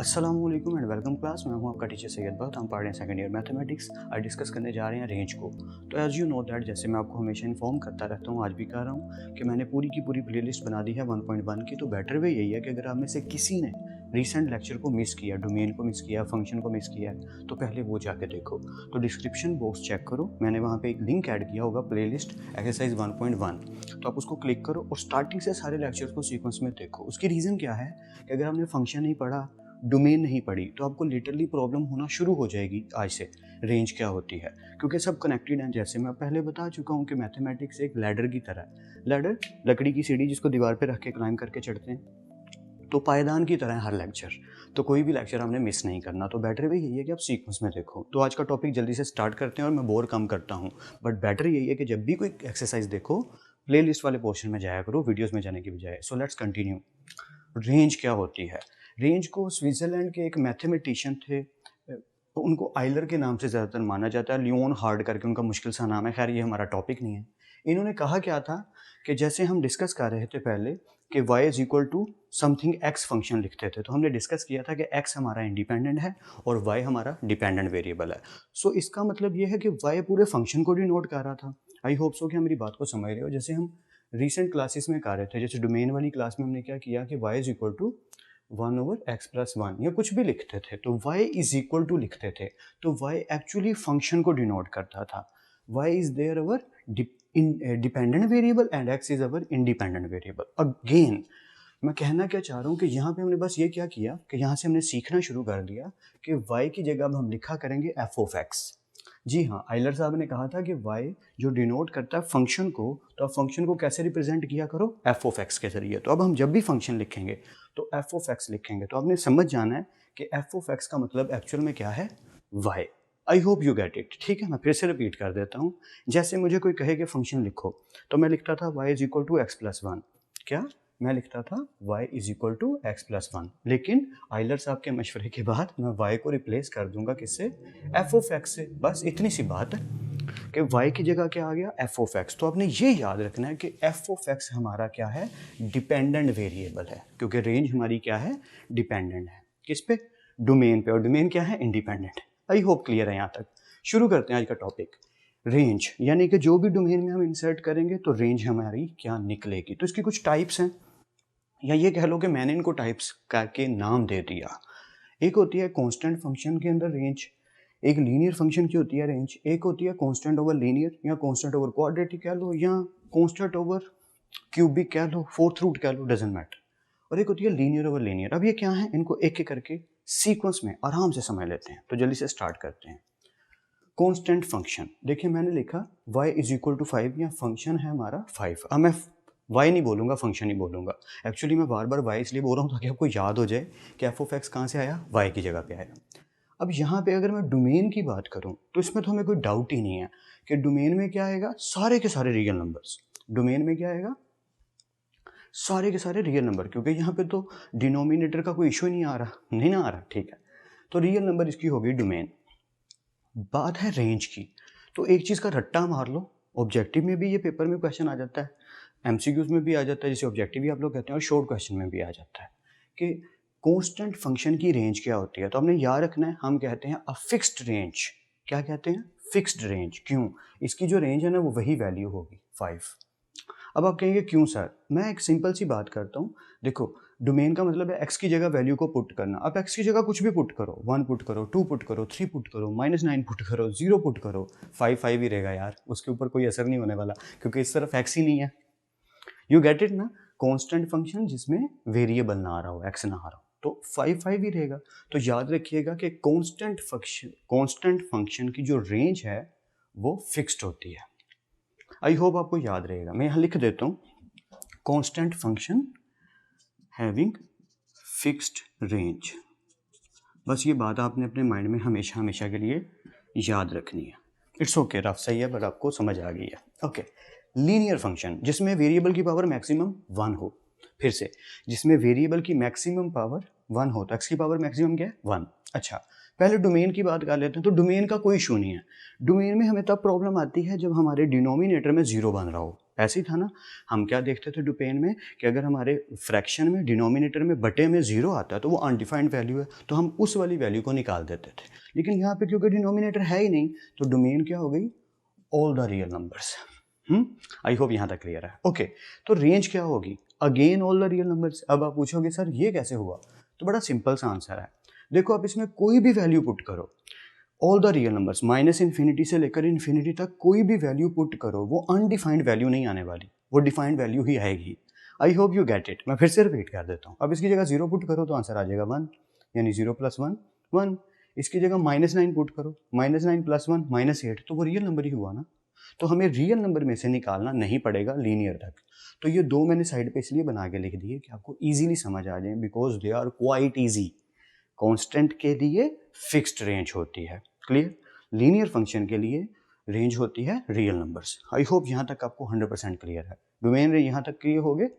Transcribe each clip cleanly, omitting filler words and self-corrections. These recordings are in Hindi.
अस्सलामुअलैकुम एंड वेलकम क्लास। मैं हूं आपका टीचर सैयद बख्त। हम पढ़ रहे हैं सेकंड ईयर मैथमेटिक्स। आज डिस्कस करने जा रहे हैं रेंज को। तो एज यू नो दैट, जैसे मैं आपको हमेशा इन्फॉर्म करता रहता हूं, आज भी कह रहा हूं कि मैंने पूरी की पूरी प्लेलिस्ट बना दी है 1.1 की। तो बेटर वे यही है कि अगर आप में से किसी ने रिसेंट लेक्चर को मिस किया, डोमेन को मिस किया, फंक्शन को मिस किया, तो पहले वो जाके देखो। तो डिस्क्रिप्शन बॉक्स चेक करो, मैंने वहाँ पे एक लिंक ऐड किया होगा, प्लेलिस्ट एक्सरसाइज 1.1। तो आप उसको क्लिक करो और स्टार्टिंग से सारे लेक्चर्स को सीक्वेंस में देखो। उसकी रीज़न क्या है कि अगर आपने फंक्शन नहीं पढ़ा, डोमेन नहीं पढ़ी, तो आपको लिटरली प्रॉब्लम होना शुरू हो जाएगी आज से। रेंज क्या होती है, क्योंकि सब कनेक्टेड हैं। जैसे मैं पहले बता चुका हूँ कि मैथमेटिक्स एक लैडर की तरह है। लैडर लकड़ी की सीढ़ी जिसको दीवार पे रख के क्लाइंब करके चढ़ते हैं, तो पायदान की तरह है हर लेक्चर। तो कोई भी लेक्चर हमने मिस नहीं करना। तो बेटर भी यही है कि आप सीक्वेंस में देखो। तो आज का टॉपिक जल्दी से स्टार्ट करते हैं और मैं बोर कम करता हूँ। बट बेटर यही है कि जब भी कोई एक्सरसाइज देखो, प्ले लिस्ट वाले पोर्शन में जाया करो, वीडियोज़ में जाने की बजाय। So let's continue. रेंज क्या होती है? रेंज को स्विट्ज़रलैंड के एक मैथमेटिशियन थे, तो उनको आइलर के नाम से ज़्यादातर माना जाता है। लियोन हार्ड करके उनका मुश्किल सा नाम है। खैर, ये हमारा टॉपिक नहीं है। इन्होंने कहा क्या था कि जैसे हम डिस्कस कर रहे थे पहले कि y is equal to something x function लिखते थे, तो हमने डिस्कस किया था कि x हमारा इंडिपेंडेंट है और y हमारा डिपेंडेंट वेरिएबल है। सो इसका मतलब ये है कि y पूरे फंक्शन को डिनोट कर रहा था। आई होप सो कि हम मेरी बात को समझ रहे हो। जैसे हम रिसेंट क्लासेस में कर रहे थे, जैसे डोमेन वाली क्लास में हमने क्या किया कि y is equal to 1/x+1 या कुछ भी लिखते थे, तो y इज इक्वल टू लिखते थे, तो y एक्चुअली फंक्शन को डिनोट करता था। y is there our dependent variable and x is our independent variable. Again मैं कहना क्या चाह रहा हूँ कि यहाँ पे हमने बस ये क्या किया कि यहाँ से हमने सीखना शुरू कर दिया कि y की जगह अब हम लिखा करेंगे f(x). जी हाँ, आइलर साहब ने कहा था कि y जो डिनोट करता है फंक्शन को, तो आप फंक्शन को कैसे रिप्रेजेंट किया करो? f(x) के जरिए। तो अब हम जब भी फंक्शन लिखेंगे तो f(x) लिखेंगे, तो आपने समझ जाना है कि f(x) का मतलब एक्चुअल में क्या है? y। I hope you get it. ठीक है, मैं फिर से रिपीट कर देता हूँ। जैसे मुझे कोई कहे कि फंक्शन लिखो, तो मैं लिखता था y is equal to x+1। क्या मैं लिखता था? y is equal to x+1। लेकिन आइलर साहब के मशवरे के बाद मैं y को रिप्लेस कर दूंगा किससे? f(x) से। बस इतनी सी बात है कि y की जगह क्या आ गया? f(x). तो आपने ये याद रखना है कि f(x) हमारा क्या है? डिपेंडेंट वेरिएबल है, क्योंकि रेंज हमारी क्या है? डिपेंडेंट है। किस पे? डोमेन पे। और डोमेन क्या है? इंडिपेंडेंट। आई होप क्लियर है यहाँ तक। शुरू करते हैं आज का टॉपिक। रेंज यानी कि जो भी डोमेन में हम इंसर्ट करेंगे तो रेंज हमारी क्या निकलेगी। तो इसकी कुछ टाइप्स हैं, या ये कह लो कि मैंने इनको टाइप्स करके नाम दे दिया। एक होती है कांस्टेंट फंक्शन के अंदर रेंज, एक लीनियर फंक्शन की होती है रेंज, एक होती है कांस्टेंट ओवर लीनियर या कांस्टेंट ओवर क्वाड्रेटिक कह लो, या कांस्टेंट ओवर क्यूबिक कह लो, फोर्थ रूट कह लो, डजंट मैटर। और एक होती है लीनियर ओवर लीनियर। अब ये क्या है, इनको एक एक करके सीक्वेंस में आराम से समझ लेते हैं। तो जल्दी से स्टार्ट करते हैं। कांस्टेंट फंक्शन, देखिए मैंने लिखा y इज इक्वल टू 5, या फंक्शन है हमारा 5। अब मैं y नहीं बोलूँगा, फंक्शन ही बोलूँगा। एक्चुअली मैं बार बार y इसलिए बोल रहा हूँ ताकि आपको याद हो जाए कि f(x) कहाँ से आया? y की जगह पे आया। अब यहाँ पे अगर मैं डोमेन की बात करूँ तो इसमें तो हमें कोई डाउट ही नहीं है कि डोमेन में क्या आएगा? सारे के सारे रियल नंबर्स। डोमेन में क्या आएगा? सारे के सारे रियल नंबर, क्योंकि यहाँ पे तो डिनोमिनेटर का कोई इशू ही नहीं आ रहा, नहीं ना आ रहा। ठीक है, तो रियल नंबर इसकी होगी डोमेन। बात है रेंज की, तो एक चीज़ का रट्टा मार लो। ऑब्जेक्टिव में भी ये पेपर में क्वेश्चन आ जाता है, एमसीक्यूज में भी आ जाता है, जिसे ऑब्जेक्टिव भी आप लोग कहते हैं, और शॉर्ट क्वेश्चन में भी आ जाता है कि कांस्टेंट फंक्शन की रेंज क्या होती है। तो हमने याद रखना है, हम कहते हैं अ फिक्स्ड रेंज। क्या कहते हैं? Fixed range. क्यों? इसकी जो रेंज है ना, वो वही वैल्यू होगी 5। अब आप कहेंगे क्यों सर? मैं एक सिंपल सी बात करता हूँ। देखो, डोमेन का मतलब है x की जगह वैल्यू को पुट करना। अब x की जगह कुछ भी पुट करो, 1 पुट करो, 2 पुट करो, 3 पुट करो, -9 पुट करो, 0 पुट करो, 5 ही रहेगा यार, उसके ऊपर कोई असर नहीं होने वाला, क्योंकि इस तरफ x ही नहीं है। यू गेट इट ना? कांस्टेंट फंक्शन जिसमें वेरिएबल ना आ रहा हो, x ना आ रहा हो, तो 5 ही रहेगा। तो याद रखिएगा कि कांस्टेंट फंक्शन की जो रेंज है वो फिक्स्ड होती है। आई होप आपको याद रहेगा। मैं यहाँ लिख देता हूँ, constant function having fixed range. बस ये बात आपने अपने माइंड में हमेशा हमेशा के लिए याद रखनी है। इट्स ओके, रफ सही है, बट आपको समझ आ गई है। ओके, लीनियर फंक्शन जिसमें वेरिएबल की पावर मैक्सिमम 1 हो। फिर से, जिसमें वेरिएबल की मैक्सिमम पावर 1 हो, तो x की पावर मैक्सिमम क्या है? 1। अच्छा, पहले डोमेन की बात कर लेते हैं। तो डोमेन का कोई इशू नहीं है। डोमेन में हमें तब प्रॉब्लम आती है जब हमारे डिनोमिनेटर में 0 बन रहा हो। ऐसे ही था ना, हम क्या देखते थे डोमेन में कि अगर हमारे फ्रैक्शन में डिनोमिनेटर में बटे में 0 आता है तो वो अनडिफाइंड वैल्यू है, तो हम उस वाली वैल्यू को निकाल देते थे। लेकिन यहाँ पे क्योंकि डिनोमिनेटर है ही नहीं तो डोमेन क्या हो गई, all the real numbers. I hope यहाँ तक क्लियर है। ओके, तो रेंज क्या होगी, again all the real numbers. अब आप पूछोगे सर ये कैसे हुआ, तो बड़ा सिंपल सा आंसर है। देखो आप इसमें कोई भी वैल्यू पुट करो, all the real numbers minus infinity से लेकर इन्फिनिटी तक कोई भी वैल्यू पुट करो, वो अनडिफाइंड वैल्यू नहीं आने वाली, वो डिफाइंड वैल्यू ही आएगी। I hope you get it. मैं फिर से रिपीट कर देता हूँ। अब इसकी जगह 0 पुट करो तो आंसर आ जाएगा 1, यानी 0 + 1 1। इसकी जगह -9 पुट करो, -9 + 1 -8, तो वो रियल नंबर ही हुआ ना। तो हमें रियल नंबर में से निकालना नहीं पड़ेगा लीनियर तक। तो ये दो मैंने साइड पे इसलिए बना के लिख दिए कि आपको इजीली समझ आ जाए, because they are quite easy. Constant के लिए फिक्स्ड रेंज होती है, क्लियर। लीनियर फंक्शन के लिए रेंज होती है रियल नंबर्स। आई होप यहाँ तक आपको 100% क्लियर है। डोमेन यहाँ तक क्लियर हो गए,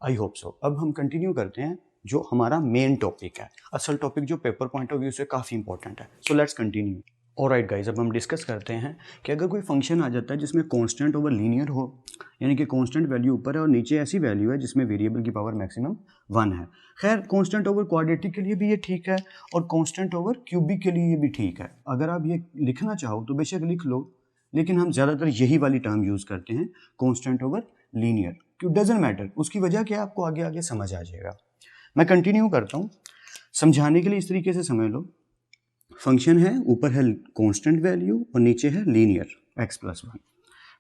आई होप सो। अब हम कंटिन्यू करते हैं जो हमारा मेन टॉपिक है, असल टॉपिक जो पेपर पॉइंट ऑफ व्यू से काफ़ी इंपॉर्टेंट है। So let's continue. Alright guys, अब हम डिस्कस करते हैं कि अगर कोई फंक्शन आ जाता है जिसमें कांस्टेंट ओवर लीनियर हो, यानी कि कांस्टेंट वैल्यू ऊपर है और नीचे ऐसी वैल्यू है जिसमें वेरिएबल की पावर मैक्सिमम 1 है। खैर कांस्टेंट ओवर क्वाड्रेटिक के लिए भी ये ठीक है और कांस्टेंट ओवर क्यूबिक के लिए भी ठीक है। अगर आप ये लिखना चाहो तो बेशक लिख लो, लेकिन हम ज़्यादातर यही वाली टर्म यूज़ करते हैं, कांस्टेंट ओवर लीनियर। क्यों, डजंट मैटर, उसकी वजह क्या है आपको आगे आगे समझ आ जाएगा। मैं कंटिन्यू करता हूँ समझाने के लिए। इस तरीके से समझ लो, फंक्शन है, ऊपर है कांस्टेंट वैल्यू और नीचे है लीनियर x + 1।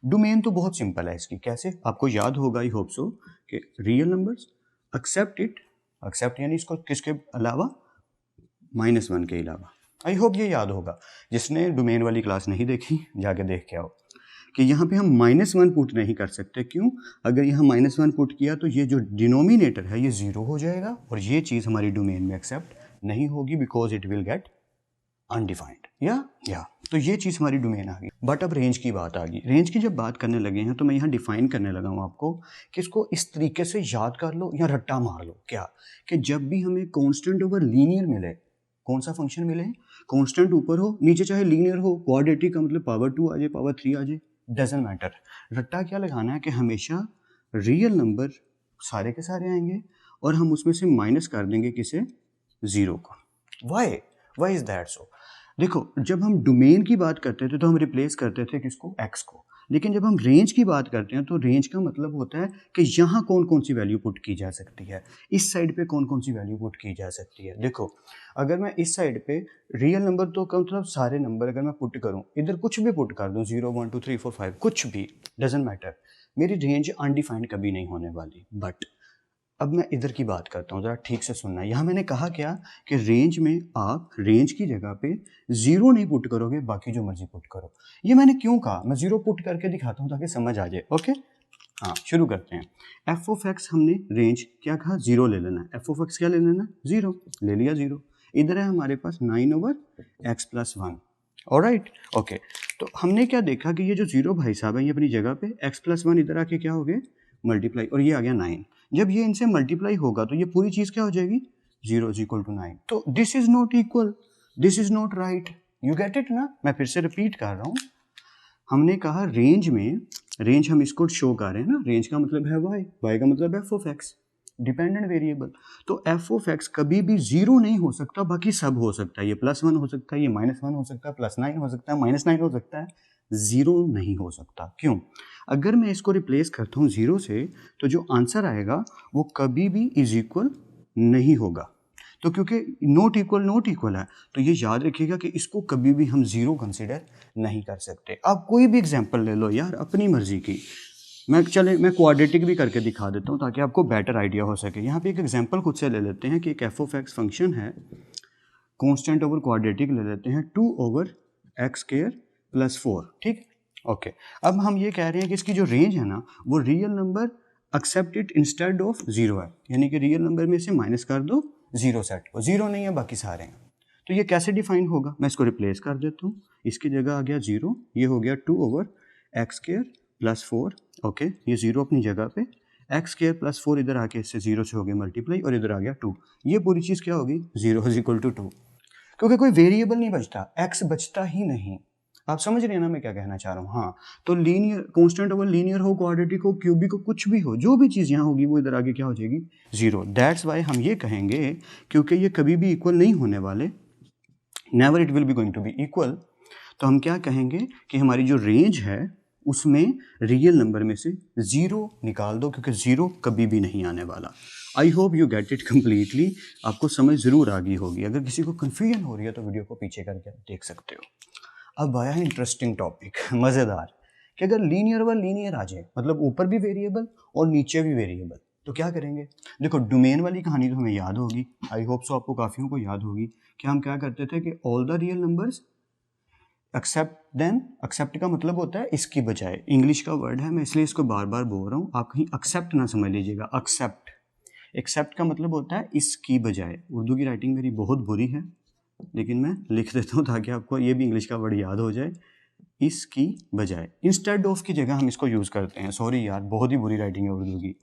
डोमेन तो बहुत सिंपल है इसकी, कैसे आपको याद होगा, आई होप सो, कि real numbers except it, except यानी इसको किसके अलावा, -1 के अलावा। आई होप ये याद होगा। जिसने डोमेन वाली क्लास नहीं देखी जाके देख के आओ कि यहाँ पे हम -1 पुट नहीं कर सकते। क्यों, अगर यहाँ -1 पुट किया तो ये जो डिनोमिनेटर है ये 0 हो जाएगा और ये चीज़ हमारी डोमेन में एक्सेप्ट नहीं होगी, because it will get undefined. या तो ये चीज़ हमारी डोमेन आ गई। बट अब रेंज की बात आ गई। रेंज की जब बात करने लगे हैं तो मैं यहाँ डिफाइन करने लगा हूँ आपको कि इसको इस तरीके से याद कर लो या रट्टा मार लो। क्या, कि जब भी हमें कांस्टेंट ओवर लीनियर मिले, कौन सा फंक्शन मिले, कांस्टेंट ऊपर हो नीचे चाहे लीनियर हो, क्वाड्रेटिक का मतलब पावर 2 आ जाए पावर 3 आ जाए, डजंट मैटर। रट्टा क्या लगाना है कि हमेशा रियल नंबर सारे के सारे आएंगे और हम उसमें से माइनस कर देंगे किसे, 0 को। Why is that so. देखो जब हम डोमेन की बात करते थे तो हम रिप्लेस करते थे किसको, x को। लेकिन जब हम रेंज की बात करते हैं तो रेंज का मतलब होता है कि यहाँ कौन कौन सी वैल्यू पुट की जा सकती है, इस साइड पे कौन कौन सी वैल्यू पुट की जा सकती है। देखो अगर मैं इस साइड पे रियल नंबर तो मतलब सारे नंबर अगर मैं पुट करूँ, इधर कुछ भी पुट कर दूँ, 0 1 2 3 4 5 कुछ भी, डजंट मैटर, मेरी रेंज अनडिफाइंड कभी नहीं होने वाली। बट अब मैं इधर की बात करता हूँ, ज़रा ठीक से सुनना। यहाँ मैंने कहा क्या कि रेंज में आप रेंज की जगह पे 0 नहीं पुट करोगे, बाकी जो मर्जी पुट करो। ये मैंने क्यों कहा, मैं 0 पुट करके दिखाता हूँ ताकि समझ आ जाए। ओके, हाँ शुरू करते हैं। f(x) हमने रेंज क्या कहा, 0 ले लेना है। f(x) क्या ले लेना, 0 ले लिया, 0। इधर है हमारे पास 9/x + 1। Alright, okay. तो हमने क्या देखा कि ये जो 0 भाई साहब है ये अपनी जगह पे, x + 1 इधर आके क्या हो गए, मल्टीप्लाई, और ये आ गया 9। जब ये इनसे मल्टीप्लाई होगा तो ये पूरी चीज़ क्या हो जाएगी, 0 = 9। तो this is not equal, this is not right. You get it ना। मैं फिर से रिपीट कर रहा हूँ। हमने कहा रेंज में, रेंज हम इसको शो कर रहे हैं ना, रेंज का मतलब है y का मतलब है f(x), डिपेंडेंट वेरिएबल। तो f(x) कभी भी 0 नहीं हो सकता, बाकी सब हो सकता है। ये +1 हो सकता है, ये -1 हो सकता है, +9 हो सकता है, -9 हो सकता है, 0 नहीं हो सकता। क्यों, अगर मैं इसको रिप्लेस करता हूँ 0 से तो जो आंसर आएगा वो कभी भी इज इक्वल नहीं होगा। तो क्योंकि नॉट इक्वल है तो ये याद रखिएगा कि इसको कभी भी हम 0 कंसिडर नहीं कर सकते। आप कोई भी एग्जांपल ले लो यार अपनी मर्जी की। मैं क्वाड्रेटिक भी करके दिखा देता हूँ ताकि आपको बेटर आइडिया हो सके। यहाँ पे एक एग्जांपल खुद से ले लेते हैं कि एक f(x) फंक्शन है, कांस्टेंट ओवर क्वाड्रेटिक ले लेते हैं, 2/x² + 4। ठीक, ओके। अब हम ये कह रहे हैं कि इसकी जो रेंज है ना वो real number except it instead of 0 है, यानी कि रियल नंबर में से माइनस कर दो 0 सेट को, 0 नहीं है बाकी सारे हैं। तो ये कैसे डिफाइन होगा, मैं इसको रिप्लेस कर देता हूँ। इसकी जगह आ गया 0, ये हो गया 2/x² + 4। ओके, ये 0 अपनी जगह पे, x² + 4 इधर आके इससे 0 से हो गया मल्टीप्लाई और इधर आ गया 2। ये पूरी चीज़ क्या होगी, 0 = 2, क्योंकि कोई वेरिएबल नहीं बचता, x बचता ही नहीं। आप समझ रहे हैं ना मैं क्या कहना चाह रहा हूँ? हाँ, तो लीनियर कांस्टेंट ओवर लीनियर हो, क्वाड्रेटिक हो, क्यूबिक हो, कुछ भी हो, जो भी चीज़ यहाँ होगी वो इधर आगे क्या हो जाएगी? ज़ीरो। दैट्स वाई हम ये कहेंगे क्योंकि ये कभी भी इक्वल नहीं होने वाले, never it will be going to be equal, तो हम क्या कहेंगे कि हमारी जो रेंज है उसमें रियल नंबर में से ज़ीरो निकाल दो, क्योंकि ज़ीरो कभी भी नहीं आने वाला। I hope you get it completely, आपको समझ ज़रूर आ गई होगी। अगर किसी को कन्फ्यूजन हो रही है तो वीडियो को पीछे करके देख सकते हो। अब आया है इंटरेस्टिंग टॉपिक, मज़ेदार, कि अगर लीनियर व लीनियर आ जाए, मतलब ऊपर भी वेरिएबल और नीचे भी वेरिएबल, तो क्या करेंगे? देखो डोमेन वाली कहानी तो हमें याद होगी, आई होप सो आपको काफ़ियों को याद होगी, कि हम क्या करते थे कि all the real numbers except then, except का मतलब होता है इसकी बजाय, इंग्लिश का वर्ड है मैं इसलिए इसको बार बार बोल रहा हूँ, आप कहीं एक्सेप्ट ना समझ लीजिएगा। एक्सेप्ट, एक्सेप्ट का मतलब होता है इसकी बजाय। उर्दू की राइटिंग मेरी बहुत बुरी है लेकिन मैं लिख देता हूँ ताकि आपको ये भी इंग्लिश का वर्ड याद हो जाए। इसकी बजाय, इंस्टेड ऑफ की जगह हम इसको यूज़ करते हैं। सॉरी यार, बहुत ही बुरी राइटिंग है उर्दू की,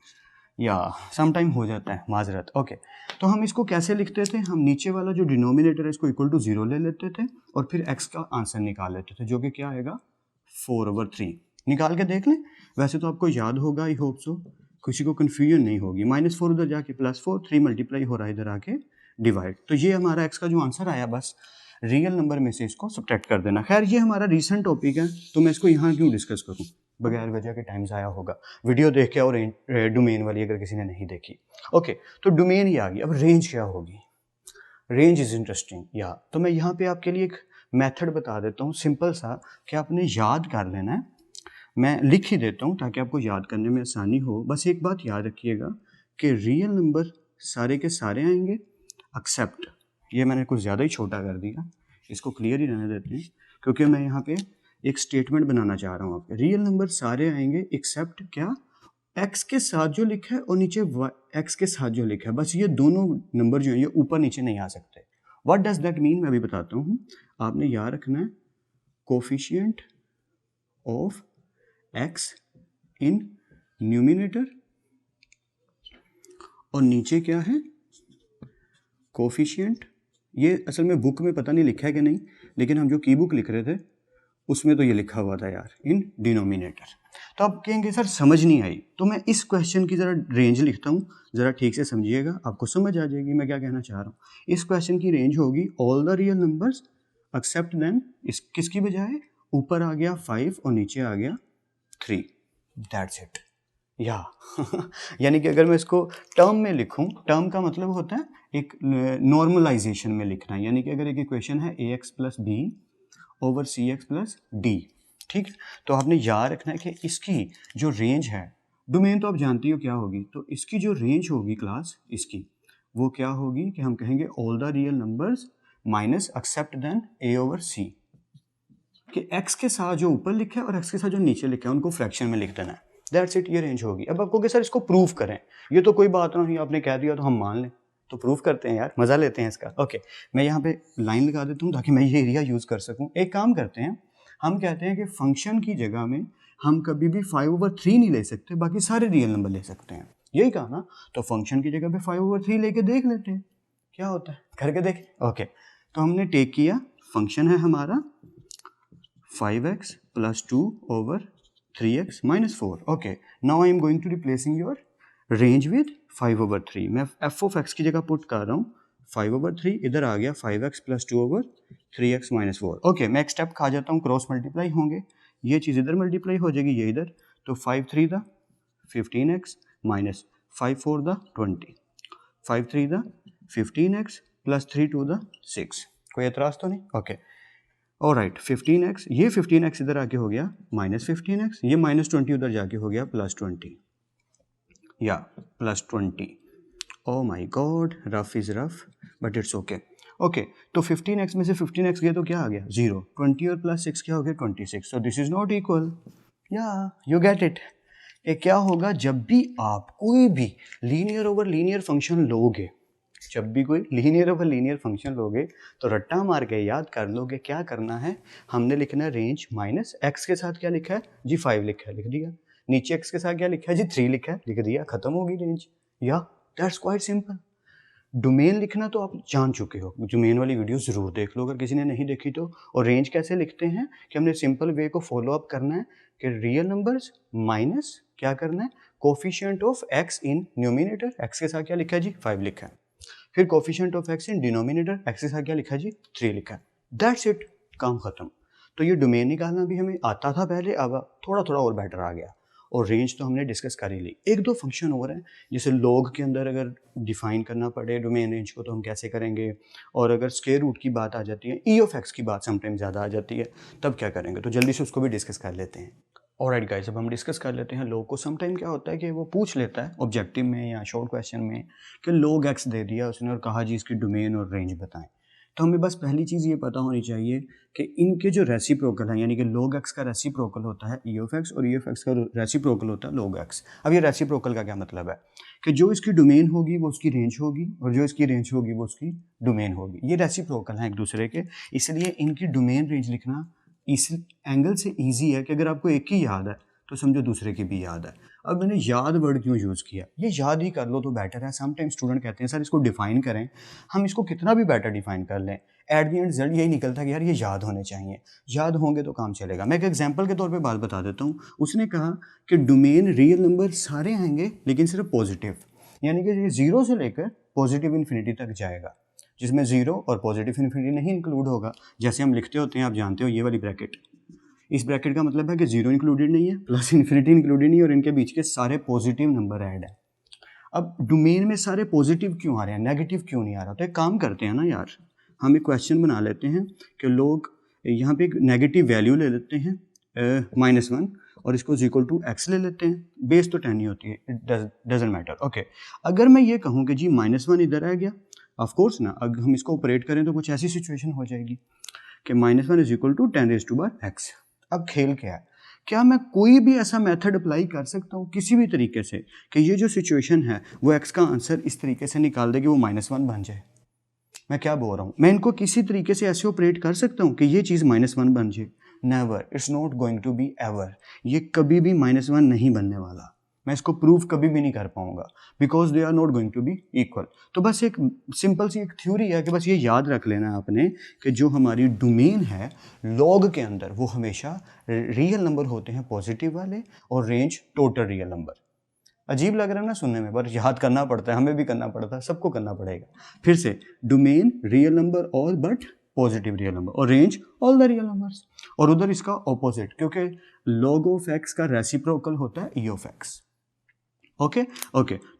या समटाइम हो जाता है, माजरत। ओके, तो हम इसको कैसे लिखते थे? हम नीचे वाला जो डिनोमिनेटर है इसको इक्वल टू 0 ले लेते थे और फिर x का आंसर निकाल लेते थे, जो कि क्या आएगा? 4/3। निकाल के देख लें, वैसे तो आपको याद होगा, आई होप सो, किसी को कन्फ्यूजन नहीं होगी। -4 उधर जाके +4, 3 मल्टीप्लाई हो रहा है इधर आके डिवाइड, तो ये हमारा x का जो आंसर आया, बस रियल नंबर में से इसको सब्ट्रैक्ट कर देना। खैर ये हमारा रीसेंट टॉपिक है तो मैं इसको यहाँ क्यों डिस्कस करूँ, बगैर वजह के टाइम ज़ाया होगा। वीडियो देख के, और डोमेन वाली अगर किसी ने नहीं देखी। ओके, तो डोमेन ही आ गई, अब रेंज क्या होगी? Range is interesting. या तो मैं यहाँ पे आपके लिए एक मेथड बता देता हूँ सिंपल सा, कि आपने याद कर लेना है। मैं लिख ही देता हूँ ताकि आपको याद करने में आसानी हो। बस एक बात याद रखिएगा कि रियल नंबर सारे के सारे आएंगे एक्सेप्ट, ये मैंने कुछ ज़्यादा ही छोटा कर दिया, इसको क्लियर ही रहने देते हैं, क्योंकि मैं यहाँ पे एक स्टेटमेंट बनाना चाह रहा हूँ आपके। रियल नंबर सारे आएंगे एक्सेप्ट क्या? x के साथ जो लिखा है और नीचे x के साथ जो लिखा है, बस ये दोनों नंबर जो है ये ऊपर नीचे नहीं आ सकते। व्हाट डज दैट मीन, मैं अभी बताता हूँ। आपने याद रखना है coefficient of x in numerator, और नीचे क्या है? कोफिशिएंट। ये असल में बुक में पता नहीं लिखा है कि नहीं, लेकिन हम जो की बुक लिख रहे थे उसमें तो ये लिखा हुआ था यार, इन डिनोमिनेटर। तो आप कहेंगे सर समझ नहीं आई, तो मैं इस क्वेश्चन की ज़रा रेंज लिखता हूँ, ज़रा ठीक से समझिएगा, आपको समझ आ जाएगी मैं क्या कहना चाह रहा हूँ। इस क्वेश्चन की रेंज होगी all the real numbers except then, इस किसकी बजाय? ऊपर आ गया 5 और नीचे आ गया 3, दैट्स इट। या यानी कि अगर मैं इसको टर्म में लिखूं, टर्म का मतलब होता है एक नॉर्मलाइजेशन में लिखना, यानी कि अगर एक इक्वेशन है ax + b over cx + d, ठीक है, तो आपने याद रखना है कि इसकी जो रेंज है, डोमेन तो आप जानती हो क्या होगी, तो इसकी जो रेंज होगी क्लास इसकी, वो क्या होगी कि हम कहेंगे all the real numbers minus except then a over c, कि x के साथ जो ऊपर लिखा है और x के साथ जो नीचे लिखा है उनको फ्रैक्शन में लिख देना है। दैट्स इट, ये रेंज होगी। अब आपको सर इसको प्रूफ करें, ये तो कोई बात नहीं, आपने कह दिया तो हम मान लें, तो प्रूफ करते हैं यार, मज़ा लेते हैं इसका। ओके, मैं यहाँ पे लाइन लगा देता हूँ ताकि मैं ये एरिया यूज़ कर सकूँ। एक काम करते हैं, हम कहते हैं कि फंक्शन की जगह में हम कभी भी 5/3 नहीं ले सकते, बाकी सारे रियल नंबर ले सकते हैं, यही कहा ना। तो फंक्शन की जगह पे 5/3 लेके देख लेते हैं क्या होता है, करके देखें। ओके, तो हमने टेक किया, फंक्शन है हमारा 5x + 2 over 3x - 4. Okay, now I am going to replacing your range with 5/3. मैं f of x की जगह पुट कर रहा हूँ 5/3, इधर आ गया 5x + 2 ओवर 3x - 4. ओके, मैं एक स्टेप खा जाता हूँ, क्रॉस मल्टीप्लाई होंगे, ये चीज़ इधर मल्टीप्लाई हो जाएगी, ये इधर, तो 5 3 दा 15x माइनस 5 4 दा 20, 5 3 दा 15x + 3 2 दा 6। कोई एतराज़ तो नहीं? ओके, ऑलराइट, 15x, ये 15x इधर आके हो गया -15x, ये -20 उधर जाके हो गया +20, या +20। Oh my God, rough is rough but it's okay. Okay, तो 15x में से 15x गया तो क्या आ गया? 0। 20 और +6 क्या हो गया? 26। So this is not equal. या यू गेट इट। ये क्या होगा, जब भी आप कोई भी लीनियर ओवर लीनियर फंक्शन लोगे, जब भी कोई लीनियर ओवर लीनियर फंक्शन लोगे तो रट्टा मार के याद कर लोगे क्या करना है, हमने लिखना है रेंज माइनस x के साथ क्या लिखा है जी, 5 लिखा है, लिख दिया, नीचे x के साथ क्या लिखा है जी, 3 लिखा है, लिख दिया, खत्म होगी रेंज। या दैट्स क्वाइट सिंपल। डोमेन लिखना तो आप जान चुके हो, डोमेन वाली वीडियो ज़रूर देख लो अगर किसी ने नहीं देखी तो। और रेंज कैसे लिखते हैं कि हमने सिंपल वे को फॉलो अप करना है कि रियल नंबर्स माइनस क्या करना है, coefficient of x in numerator, x के साथ क्या लिखा है जी 5 लिखा है, फिर coefficient of x in denominator, x के साथ क्या लिखा है जी 3 लिखा है। दैट्स इट, काम खत्म। तो ये डोमेन निकालना भी हमें आता था पहले, अब थोड़ा थोड़ा और बेटर आ गया। और रेंज तो हमने डिस्कस कर ही ली। एक दो फंक्शन और हैं, जैसे लॉग के अंदर अगर डिफाइन करना पड़े डोमेन रेंज को तो हम कैसे करेंगे, और अगर स्क्वायर रूट की बात आ जाती है, ई ऑफ एक्स की बात समटाइम ज़्यादा आ जाती है, तब क्या करेंगे, तो जल्दी से उसको भी डिस्कस कर लेते हैं। ऑलराइट गाइस, अब हम डिस्कस कर लेते हैं लॉग को। समटाइम क्या होता है कि वो पूछ लेता है ऑब्जेक्टिव में या शॉर्ट क्वेश्चन में कि लॉग एक्स दे दिया उसने और कहा जी इसकी डोमेन और रेंज बताएं। तो हमें बस पहली चीज़ ये पता होनी चाहिए कि इनके जो रेसिप्रोकल हैं, यानी कि log x का रेसिप्रोकल होता है e of x और e of x का रेसिप्रोकल होता है log x। अब ये रेसिप्रोकल का क्या मतलब है कि जो इसकी डोमेन होगी वो उसकी रेंज होगी और जो इसकी रेंज होगी वो उसकी डोमेन होगी। ये रेसिप्रोकल हैं एक दूसरे के, इसलिए इनकी डोमेन रेंज लिखना इस एंगल से ईजी है कि अगर आपको एक ही याद है तो समझो दूसरे की भी याद है। अब मैंने याद वर्ड क्यों यूज़ किया, ये याद ही कर लो तो बेटर है। समटाइम स्टूडेंट कहते हैं सर इसको डिफाइन करें, हम इसको कितना भी बेटर डिफाइन कर लें, एट द एंड रिजल्ट यही निकलता है कि यार ये याद होने चाहिए, याद होंगे तो काम चलेगा। मैं एक एग्जांपल के तौर पे बात बता देता हूँ। उसने कहा कि डोमेन रियल नंबर सारे आएंगे लेकिन सिर्फ पॉजिटिव, यानी कि ये 0 से लेकर पॉजिटिव इन्फिनिटी तक जाएगा, जिसमें 0 और पॉजिटिव इन्फिनिटी नहीं इंक्लूड होगा। जैसे हम लिखते होते हैं, आप जानते हो ये वाली ब्रैकेट, इस ब्रैकेट का मतलब है कि 0 इंक्लूडेड नहीं है, प्लस इन्फिनिटी इंक्लूडेड नहीं है, और इनके बीच के सारे पॉजिटिव नंबर ऐड है। अब डोमेन में सारे पॉजिटिव क्यों आ रहे हैं, नेगेटिव क्यों नहीं आ रहा? तो एक काम करते हैं ना यार, हम एक क्वेश्चन बना लेते हैं कि लोग यहाँ पे एक नेगेटिव वैल्यू ले लेते हैं -1 और इसको इक्वल टू एक्स ले लेते हैं। बेस तो 10 ही होती है, इट डजंट मैटर। ओके, अगर मैं ये कहूँ कि जी -1 इधर आ गया, ऑफ कोर्स ना, अगर हम इसको ऑपरेट करें तो कुछ ऐसी सिचुएशन हो जाएगी कि -1 इज इक्वल टू 10⁻⁴x। अब खेल क्या है, क्या मैं कोई भी ऐसा मेथड अप्लाई कर सकता हूँ किसी भी तरीके से कि ये जो सिचुएशन है वो x का आंसर इस तरीके से निकाल दे कि वो -1 बन जाए? मैं क्या बोल रहा हूँ, मैं इनको किसी तरीके से ऐसे ऑपरेट कर सकता हूँ कि ये चीज़ -1 बन जाए? Never, it's not going to be ever. ये कभी भी -1 नहीं बनने वाला। मैं इसको प्रूव कभी भी नहीं कर पाऊंगा, because they are not going to be equal. तो बस एक सिंपल सी एक थ्योरी है कि बस ये याद रख लेना है आपने कि जो हमारी डोमेन है लॉग के अंदर वो हमेशा रियल नंबर होते हैं पॉजिटिव वाले, और रेंज टोटल रियल नंबर। अजीब लग रहा है ना सुनने में, पर याद करना पड़ता है, हमें भी करना पड़ता है, सबको करना पड़ेगा। फिर से, domain real number all but positive real number, और range all the real numbers. और उधर इसका ऑपोजिट, क्योंकि log ऑफ x का रेसिप्रोकल होता है e ऑफ x। ओके,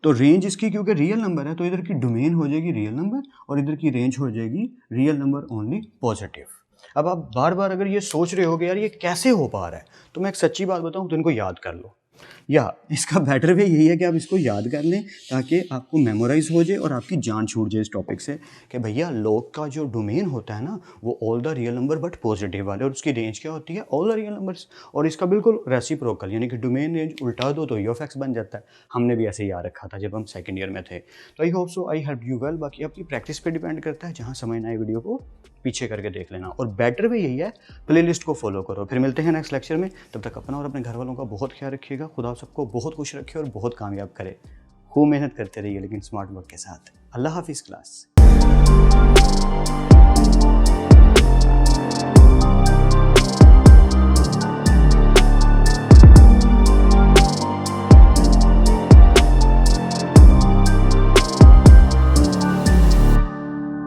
तो रेंज इसकी क्योंकि रियल नंबर है तो इधर की डोमेन हो जाएगी रियल नंबर और इधर की रेंज हो जाएगी रियल नंबर ओनली पॉजिटिव। अब आप बार बार अगर ये सोच रहे होगे यार ये कैसे हो पा रहा है, तो मैं एक सच्ची बात बताऊं तो इनको याद कर लो, या इसका बेटर वे यही है कि आप इसको याद कर लें ताकि आपको मेमोराइज हो जाए और आपकी जान छूट जाए इस टॉपिक से कि भैया लॉग का जो डोमेन होता है ना वो all the real number but positive वाले, और उसकी रेंज क्या होती है ऑल द रियल नंबर्स, और इसका बिल्कुल रेसिप्रोकल, यानी कि डोमेन रेंज उल्टा दो तो e ऑफ x बन जाता है। हमने भी ऐसे याद रखा था जब हम सेकेंड ईयर में थे। तो आई hope so I help you well. बाकी आपकी प्रैक्टिस पे डिपेंड करता है, जहाँ समझना है वीडियो को पीछे करके देख लेना, और बेटर वे यही है प्लेलिस्ट को फॉलो करो। फिर मिलते हैं नेक्स्ट लेक्चर में, तब तक अपना और अपने घर वालों का बहुत ख्याल रखिएगा। खुदा सबको बहुत खुश रखे और बहुत कामयाब करे। खूब मेहनत करते रहिए लेकिन स्मार्ट वर्क के साथ। अल्लाह हाफिज़ क्लास।